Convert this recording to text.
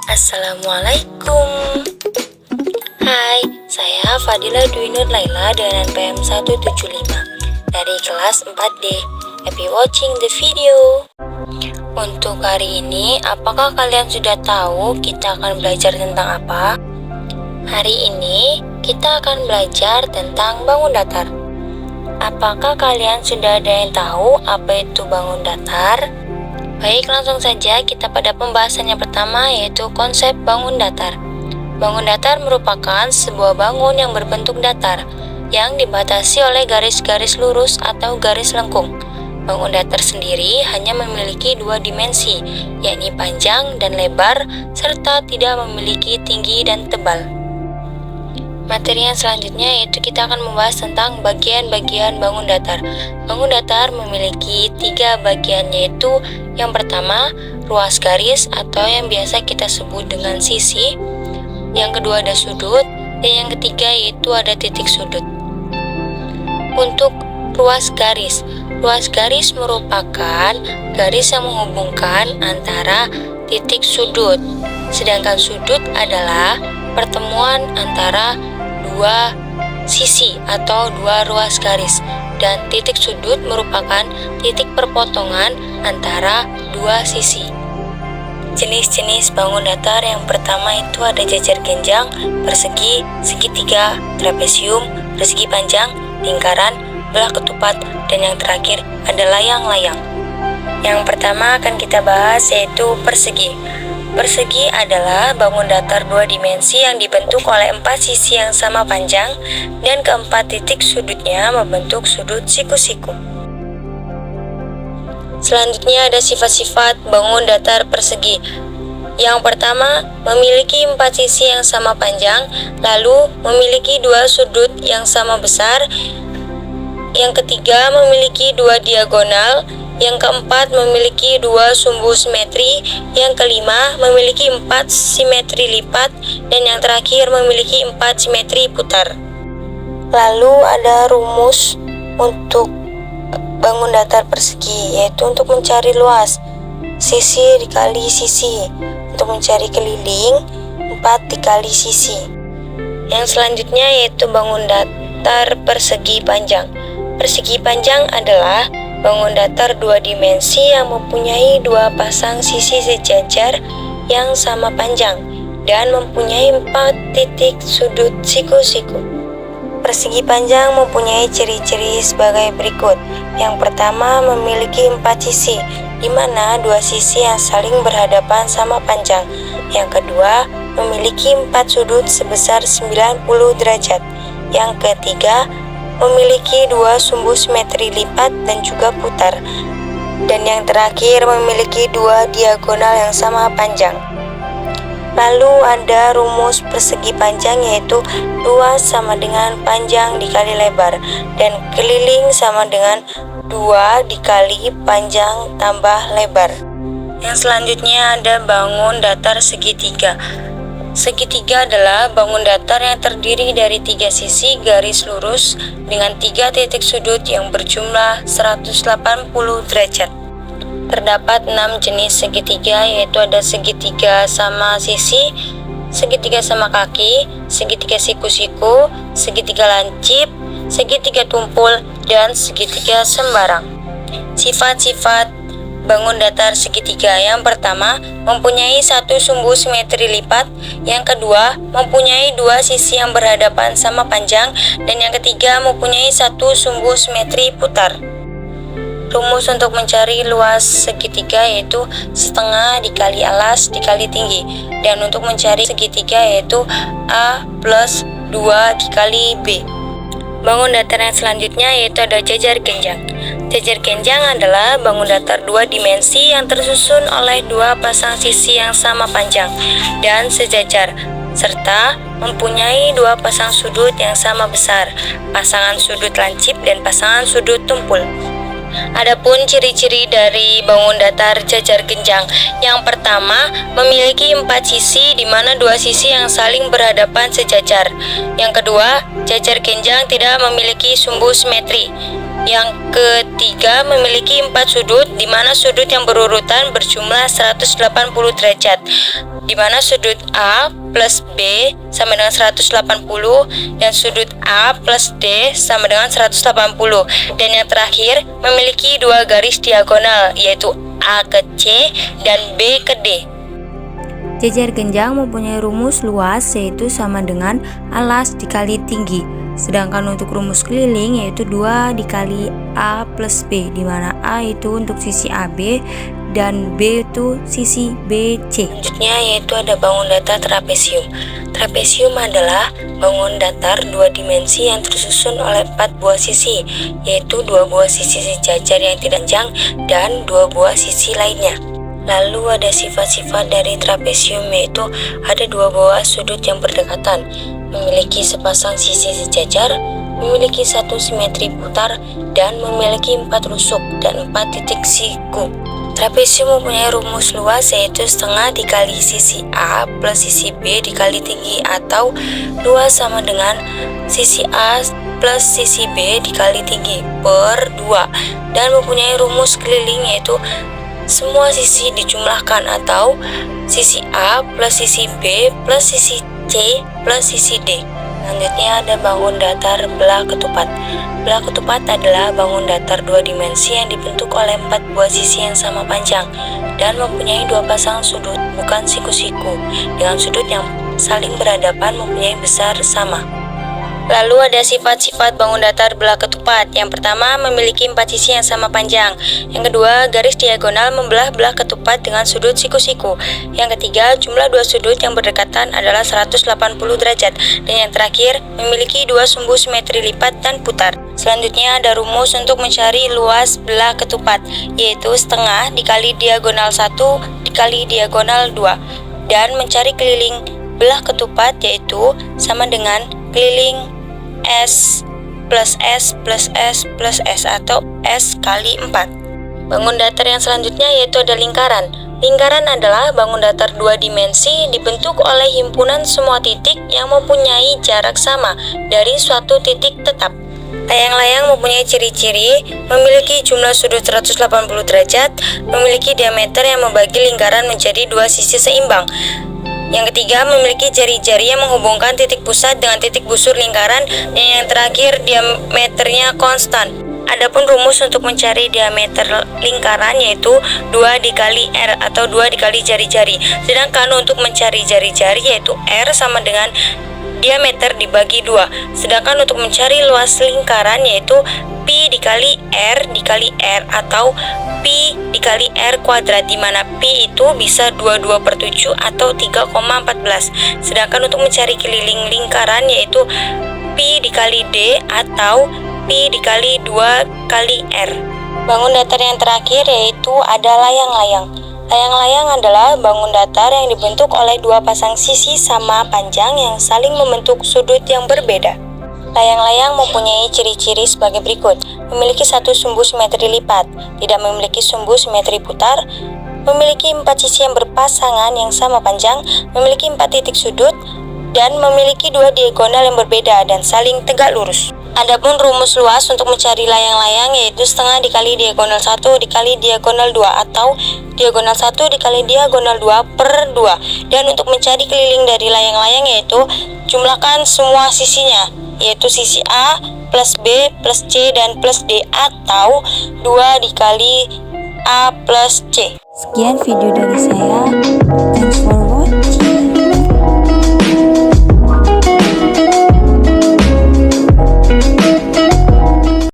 Assalamualaikum. Hai, saya Fadila Dwi Nur Laila dengan NPM 175 dari kelas 4D. Happy watching the video. Untuk hari ini, apakah kalian sudah tahu kita akan belajar tentang apa? Hari ini, kita akan belajar tentang bangun datar. Apakah kalian sudah ada yang tahu apa itu bangun datar? Baik, langsung saja kita pada pembahasan yang pertama, yaitu konsep bangun datar. Bangun datar merupakan sebuah bangun yang berbentuk datar, yang dibatasi oleh garis-garis lurus atau garis lengkung. Bangun datar sendiri hanya memiliki dua dimensi, yakni panjang dan lebar, serta tidak memiliki tinggi dan tebal. Materi yang selanjutnya yaitu kita akan membahas tentang bagian-bagian bangun datar. Bangun datar memiliki 3 bagian, yaitu yang pertama, ruas garis atau yang biasa kita sebut dengan sisi. Yang kedua ada sudut, dan yang ketiga yaitu ada titik sudut. Untuk ruas garis merupakan garis yang menghubungkan antara titik sudut. Sedangkan sudut adalah pertemuan antara dua sisi atau dua ruas garis, dan titik sudut merupakan titik perpotongan antara dua sisi. Jenis-jenis bangun datar yang pertama itu ada jajar genjang, persegi, segitiga, trapesium, persegi panjang, lingkaran, belah ketupat, dan yang terakhir ada layang-layang. Yang pertama akan kita bahas yaitu persegi. Persegi adalah bangun datar 2 dimensi yang dibentuk oleh 4 sisi yang sama panjang, dan keempat titik sudutnya membentuk sudut siku-siku. Selanjutnya ada sifat-sifat bangun datar persegi. Yang pertama, memiliki 4 sisi yang sama panjang, lalu memiliki 2 sudut yang sama besar. Yang ketiga, memiliki 2 diagonal. Yang keempat, memiliki 2 sumbu simetri. Yang kelima, memiliki 4 simetri lipat. Dan yang terakhir, memiliki 4 simetri putar. Lalu ada rumus untuk bangun datar persegi, yaitu untuk mencari luas, sisi dikali sisi. Untuk mencari keliling, 4 dikali sisi. Yang selanjutnya yaitu bangun datar persegi panjang. Persegi panjang adalah bangun datar 2 dimensi yang mempunyai 2 pasang sisi sejajar yang sama panjang dan mempunyai 4 titik sudut siku-siku. Persegi panjang mempunyai ciri-ciri sebagai berikut. Yang pertama, memiliki 4 sisi, di mana 2 sisi yang saling berhadapan sama panjang. Yang kedua, memiliki 4 sudut sebesar 90 derajat. Yang ketiga, memiliki 2 sumbu simetri lipat dan juga putar. Dan yang terakhir, memiliki 2 diagonal yang sama panjang. Lalu ada rumus persegi panjang, yaitu luas sama dengan panjang dikali lebar, dan keliling sama dengan 2 dikali panjang tambah lebar. Yang selanjutnya ada bangun datar segitiga. Segitiga adalah bangun datar yang terdiri dari 3 sisi garis lurus dengan 3 titik sudut yang berjumlah 180 derajat. Terdapat 6 jenis segitiga, yaitu ada segitiga sama sisi, segitiga sama kaki, segitiga siku-siku, segitiga lancip, segitiga tumpul, dan segitiga sembarang. Sifat-sifat bangun datar segitiga: yang pertama, mempunyai 1 sumbu simetri lipat. Yang kedua, mempunyai 2 sisi yang berhadapan sama panjang. Dan yang ketiga, mempunyai 1 sumbu simetri putar. Rumus untuk mencari luas segitiga yaitu setengah dikali alas dikali tinggi. Dan untuk mencari segitiga yaitu A plus 2 dikali B. Bangun datar yang selanjutnya yaitu ada jajar genjang. Jajar genjang adalah bangun datar 2 dimensi yang tersusun oleh 2 pasang sisi yang sama panjang dan sejajar, serta mempunyai 2 pasang sudut yang sama besar, pasangan sudut lancip dan pasangan sudut tumpul. Adapun ciri-ciri dari bangun datar jajar genjang: yang pertama, memiliki 4 sisi di mana 2 sisi yang saling berhadapan sejajar. Yang kedua, jajar genjang tidak memiliki sumbu simetri. Yang ketiga memiliki 4 sudut, di mana sudut yang berurutan berjumlah 180 derajat, di mana sudut A plus B sama dengan 180 dan sudut A plus D sama dengan 180. Dan yang terakhir memiliki 2 garis diagonal, yaitu A ke C dan B ke D. Jejer genjang mempunyai rumus luas, yaitu sama dengan alas dikali tinggi. Sedangkan untuk rumus keliling yaitu 2 dikali A plus B, di mana A itu untuk sisi AB dan B itu sisi BC. Selanjutnya yaitu ada bangun datar trapesium. Trapesium adalah bangun datar 2 dimensi yang tersusun oleh 4 buah sisi, yaitu 2 buah sisi sejajar yang tidak panjang dan 2 buah sisi lainnya. Lalu ada sifat-sifat dari trapesium, yaitu ada 2 buah sudut yang berdekatan, memiliki sepasang sisi sejajar, memiliki 1 simetri putar, dan memiliki 4 rusuk dan 4 titik siku. Trapesium mempunyai rumus luas, yaitu setengah dikali sisi A plus sisi B dikali tinggi, atau luas sama dengan sisi A plus sisi B dikali tinggi per 2, dan mempunyai rumus keliling, yaitu semua sisi dijumlahkan, atau sisi A plus sisi B plus sisi C plus sisi D. Selanjutnya ada bangun datar belah ketupat. Belah ketupat adalah bangun datar 2 dimensi yang dibentuk oleh 4 buah sisi yang sama panjang dan mempunyai 2 pasang sudut, bukan siku-siku, dengan sudut yang saling berhadapan mempunyai besar sama. Lalu ada sifat-sifat bangun datar belah ketupat. Yang pertama, memiliki 4 sisi yang sama panjang. Yang kedua, garis diagonal membelah belah ketupat dengan sudut siku-siku. Yang ketiga, jumlah 2 sudut yang berdekatan adalah 180 derajat. Dan yang terakhir, memiliki 2 sumbu simetri lipat dan putar. Selanjutnya ada rumus untuk mencari luas belah ketupat, yaitu setengah dikali diagonal 1 dikali diagonal 2. Dan mencari keliling belah ketupat yaitu sama dengan keliling S plus S plus S plus S, atau S kali 4. Bangun datar yang selanjutnya yaitu ada lingkaran. Lingkaran adalah bangun datar 2 dimensi dibentuk oleh himpunan semua titik yang mempunyai jarak sama dari suatu titik tetap. Layang-layang mempunyai ciri-ciri memiliki jumlah sudut 180 derajat, memiliki diameter yang membagi lingkaran menjadi 2 sisi seimbang. Yang ketiga, memiliki jari-jari yang menghubungkan titik pusat dengan titik busur lingkaran, dan yang terakhir diameternya konstan. Adapun rumus untuk mencari diameter lingkaran yaitu 2 dikali R atau 2 dikali jari-jari. Sedangkan untuk mencari jari-jari yaitu R sama dengan diameter dibagi 2. Sedangkan untuk mencari luas lingkaran yaitu Pi dikali R atau Pi dikali R kuadrat, di mana Pi itu bisa 22/7 atau 3,14. Sedangkan untuk mencari keliling lingkaran yaitu Pi dikali D atau Pi dikali 2 kali R. Bangun datar yang terakhir yaitu ada layang-layang. Layang-layang adalah bangun datar yang dibentuk oleh 2 pasang sisi sama panjang yang saling membentuk sudut yang berbeda. Layang-layang mempunyai ciri-ciri sebagai berikut: memiliki 1 sumbu simetri lipat, tidak memiliki sumbu simetri putar, memiliki 4 sisi yang berpasangan yang sama panjang, memiliki 4 titik sudut, dan memiliki 2 diagonal yang berbeda dan saling tegak lurus. Adapun rumus luas untuk mencari layang-layang yaitu setengah dikali diagonal 1 dikali diagonal 2 atau diagonal 1 dikali diagonal 2 per 2. Dan untuk mencari keliling dari layang-layang yaitu jumlahkan semua sisinya, yaitu sisi A plus B plus C dan plus D, atau 2 dikali A plus C. Sekian video dari saya. Thanks for